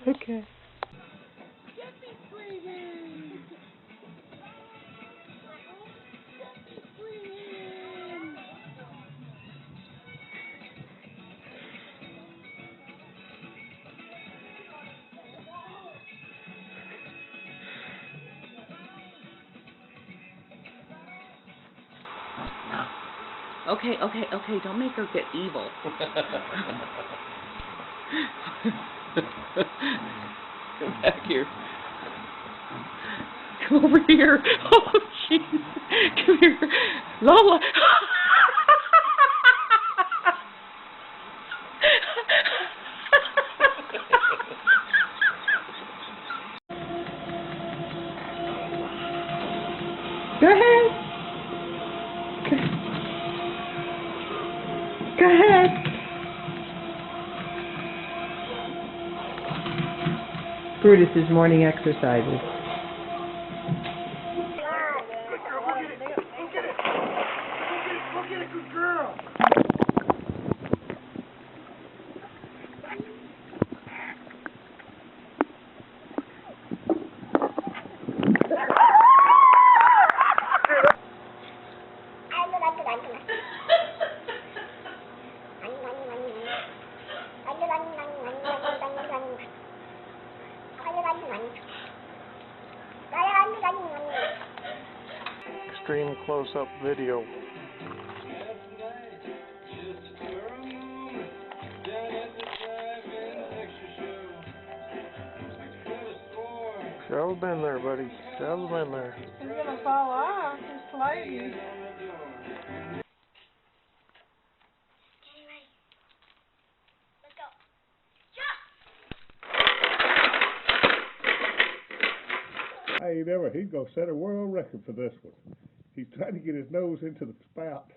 Okay. Okay, don't make her get evil. Come back here. Come over here. Oh, jeez. Come here. Lola. Go ahead. Go ahead. Brutus's morning exercises. Good girl. Extreme close-up video. Shell's been there, buddy. Shell's been there. He's gonna fall off. He's sliding. He's gonna set a world record for this one. He's trying to get his nose into the spout.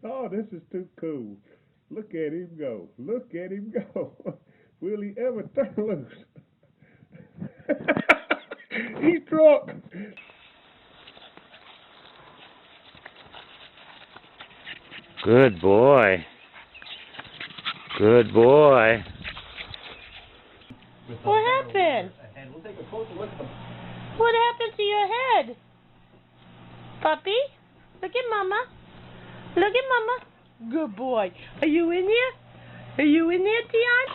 Oh, this is too cool. Look at him go. Look at him go. Will he ever turn loose? He's drunk. Good boy. Good boy. What happened? What happened to your head? Puppy? Look at Mama. Look at Mama. Good boy. Are you in there? Are you in there, Dion?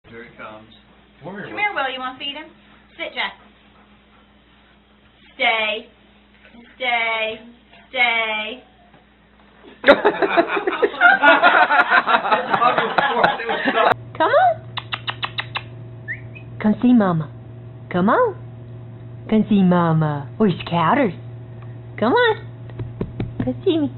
Here he comes. Come here, Will. You want to feed him? Sit, Jack. Stay. Stay. Stay. Come on. Come see Mama. Come on. Come see Mama. Where's Cutest? Come on. Come see me.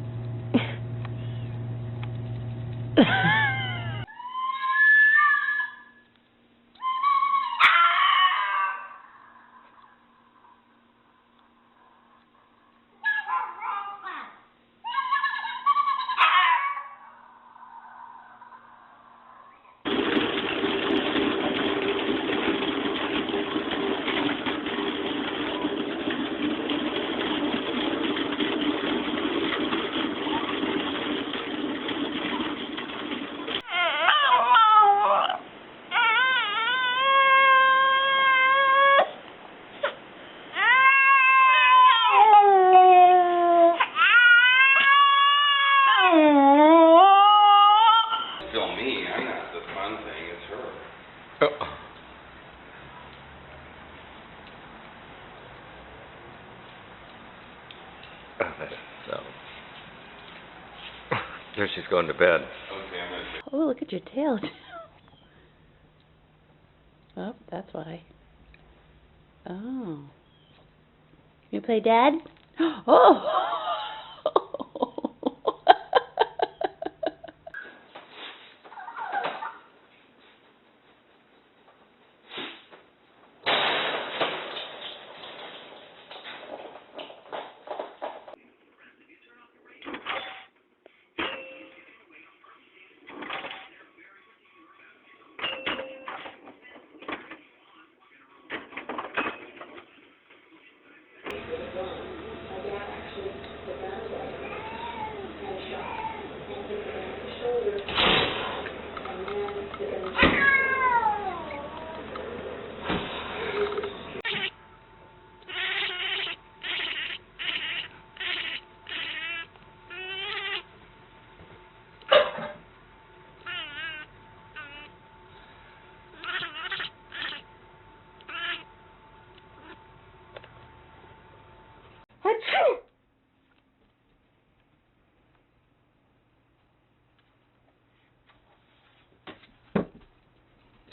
Here she's going to bed. Oh, look at your tail. Oh, that's why. Oh. You play Dad? Oh!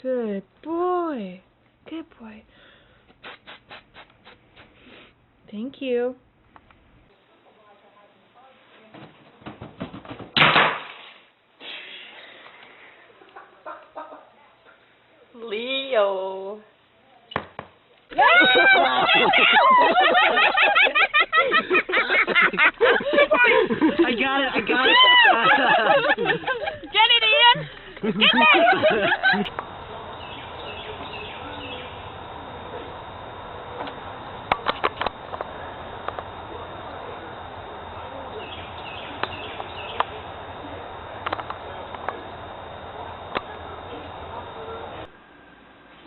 Good boy. Good boy. Thank you. Leo. I got it. Get it, Ian. Get it.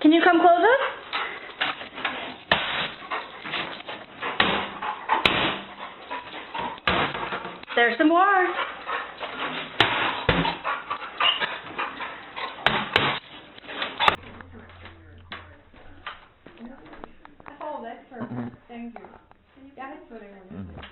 Can you come closer? There's some more. Oh, that's perfect. Thank you. Yeah, that's what I wanted.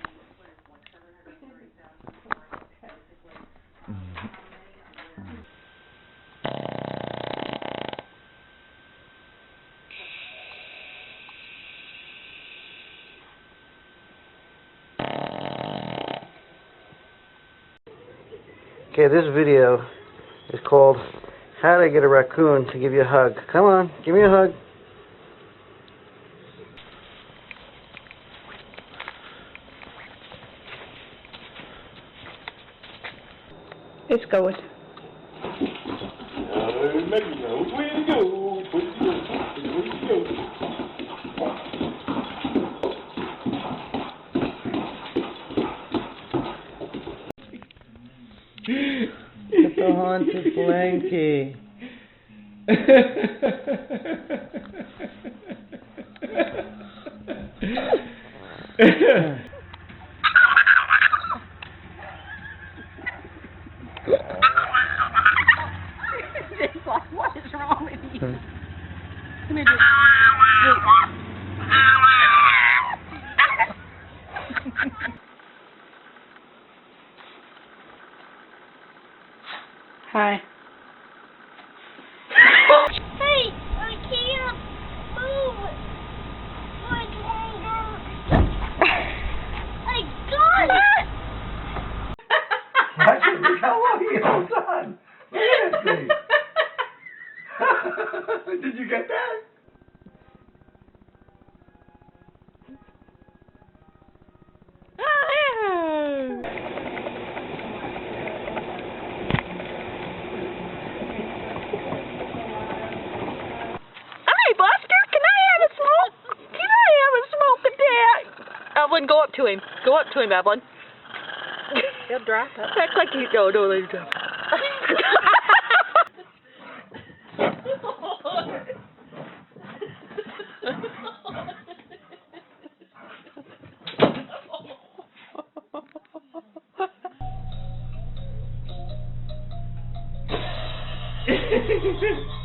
Okay, this video is called How to Get a Raccoon to Give You a Hug. Come on, give me a hug. Let's go with. It's a haunted blankie. What is wrong with you? Come here, Hi. Hey, I can't move much longer. I got it! How long are you done? Look at this thing. Did you get that? Evelyn, go up to him. Go up to him, Evelyn. He'll drop it. Act like he's going to let him go. Hehehehe